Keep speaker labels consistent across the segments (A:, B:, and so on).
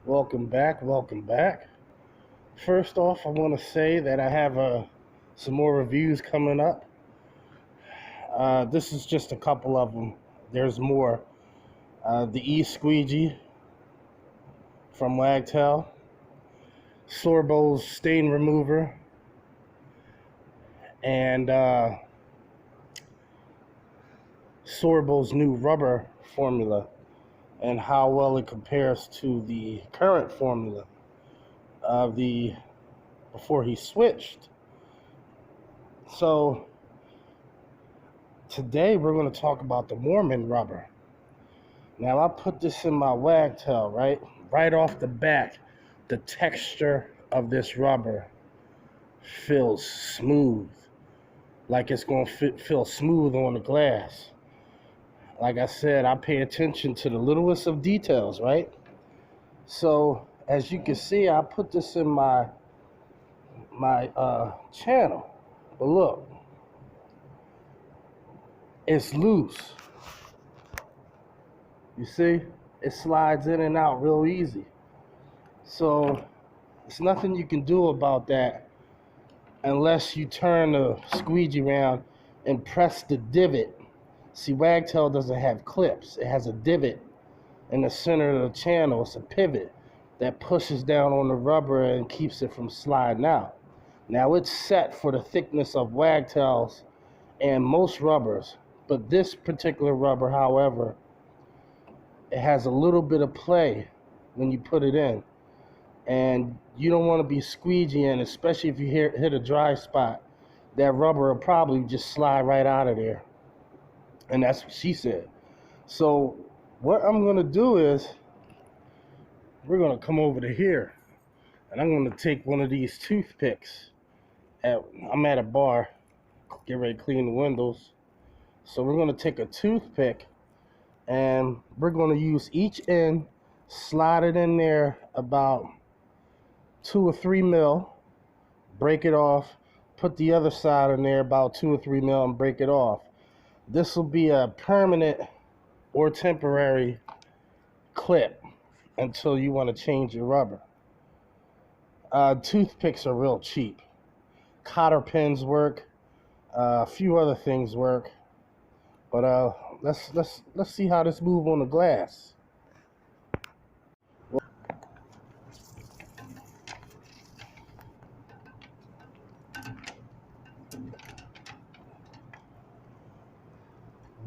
A: Welcome back. Welcome back. First off, I want to say that I have some more reviews coming up. This is just a couple of them. There's more. The E-Squeegee from Wagtail, Sorbo's stain remover, and Sorbo's new rubber formula, and how well it compares to the current formula of the before he switched. So today we're going to talk about the Moerman rubber. Now I put this in my Wagtail, right off the bat. The texture of this rubber feels smooth, like it's going to feel smooth on the glass. Like I said, I pay attention to the littlest of details, right? So as you can see, I put this in my channel, but look, it's loose. You see, it slides in and out real easy. So there's nothing you can do about that unless you turn the squeegee around and press the divot. See, Wagtail doesn't have clips. It has a divot in the center of the channel. It's a pivot that pushes down on the rubber and keeps it from sliding out. Now it's set for the thickness of Wagtails and most rubbers, but this particular rubber, however, it has a little bit of play when you put it in, and you don't want to be squeegeeing, especially if you hit a dry spot. That rubber will probably just slide right out of there, and that's what she said. So what I'm going to do is we're going to come over to here, and I'm going to take one of these toothpicks. I'm at a bar, get ready to clean the windows. So we're going to take a toothpick, and we're going to use each end, slide it in there about 2 or 3 mil, break it off, put the other side in there about 2 or 3 mil and break it off. This will be a permanent or temporary clip until you want to change your rubber. Toothpicks are real cheap. Cotter pins work, a few other things work, but let's see how this moves on the glass.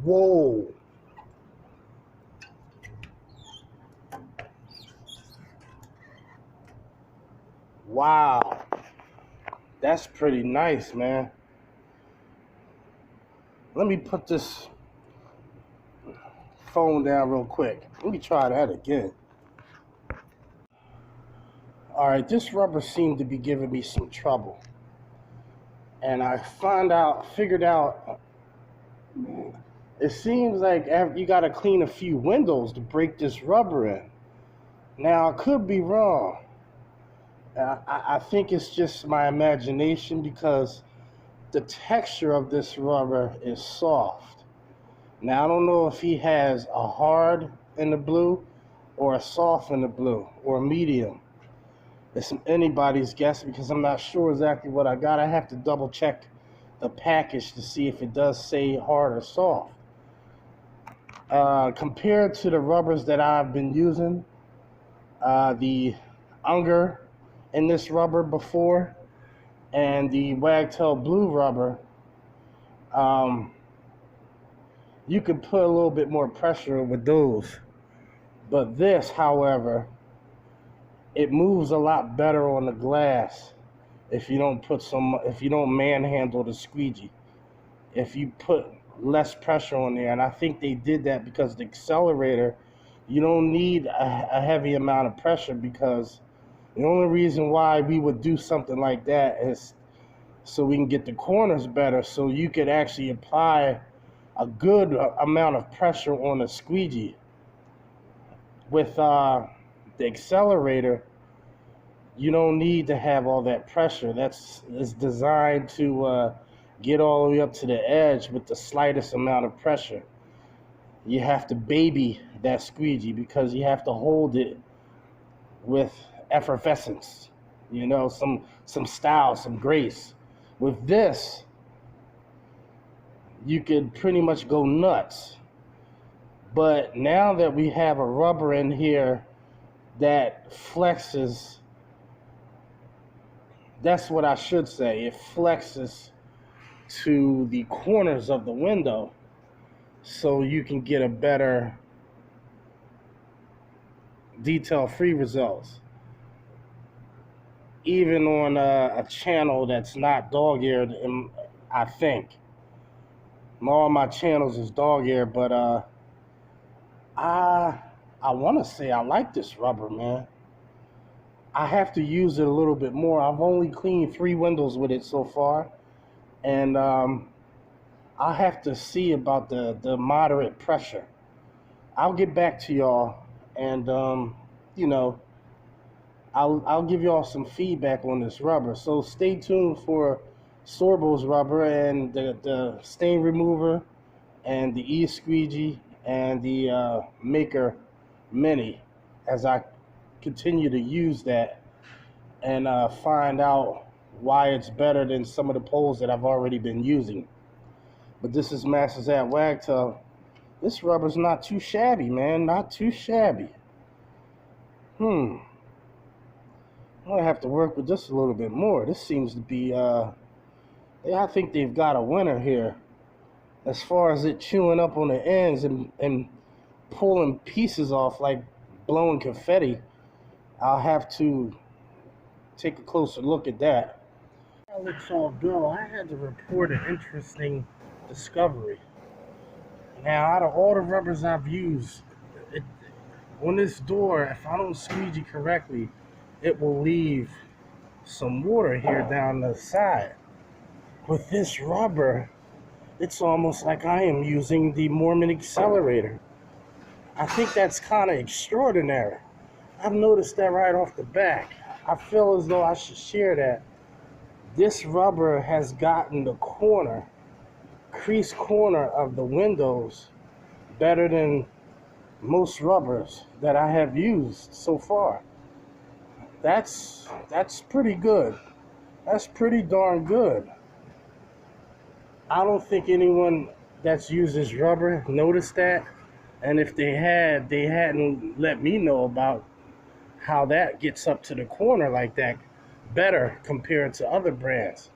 A: Whoa. Wow. That's pretty nice, man. Let me put this phone down real quick. Let me try that again. Alright, this rubber seemed to be giving me some trouble. And I figured out, it seems like you got to clean a few windows to break this rubber in. Now, I could be wrong. I think it's just my imagination, because the texture of this rubber is soft. Now, I don't know if he has a hard in the blue or a soft in the blue or a medium. It's anybody's guess, because I'm not sure exactly what I got. I have to double check the package to see if it does say hard or soft. Compared to the rubbers that I've been using, the Unger in this rubber before and the Wagtail blue rubber, you could put a little bit more pressure with those. But this, however, it moves a lot better on the glass if you don't manhandle the squeegee. If you put less pressure on there, and I think they did that because the accelerator, you don't need a heavy amount of pressure, because the only reason why we would do something like that is so we can get the corners better, so you could actually apply a good amount of pressure on the squeegee. With the accelerator, you don't need to have all that pressure. It's designed to get all the way up to the edge with the slightest amount of pressure. You have to baby that squeegee, because you have to hold it with effervescence, you know, some style, some grace. With this, you could pretty much go nuts. But now that we have a rubber in here that flexes, that's what I should say, it flexes to the corners of the window so you can get a better detail-free results. Even on a channel that's not dog-eared, I think. All my channels is dog-eared, but I want to say I like this rubber, man. I have to use it a little bit more. I've only cleaned 3 windows with it so far, and I'll have to see about the moderate pressure. I'll get back to y'all, and you know, I'll give y'all some feedback on this rubber. So stay tuned for Sorbo's rubber and the stain remover and the e-squeegee and the Maker Mini as I continue to use that and find out why it's better than some of the poles that I've already been using. But this is Masters at Wagtail. This rubber's not too shabby, man. Not too shabby. I'm gonna have to work with this a little bit more. This seems to be I think they've got a winner here as far as it chewing up on the ends and pulling pieces off like blowing confetti. I'll have to take a closer look at that. I'll let y'all go. I had to report an interesting discovery. Now, out of all the rubbers I've used, on this door, if I don't squeegee correctly, it will leave some water here down the side. With this rubber, it's almost like I am using the Moerman accelerator. I think that's kind of extraordinary. I've noticed that right off the back. I feel as though I should share that. This rubber has gotten the crease corner of the windows better than most rubbers that I have used so far. That's pretty good. That's pretty darn good. I don't think anyone that's used this rubber noticed that, and if they had, they hadn't let me know about how that gets up to the corner like that better compared to other brands.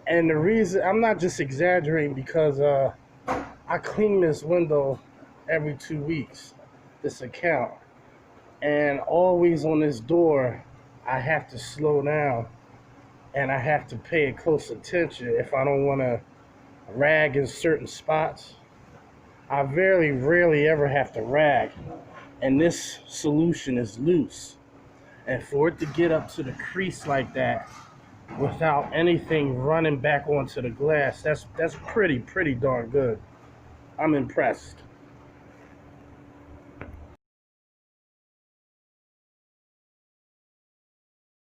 A: And the reason, I'm not just exaggerating, because I clean this window every 2 weeks, this account, and always on this door I have to slow down and I have to pay close attention if I don't want to rag in certain spots. I very rarely ever have to rag, and this solution is loose, and for it to get up to the crease like that without anything running back onto the glass, that's pretty darn good. I'm impressed.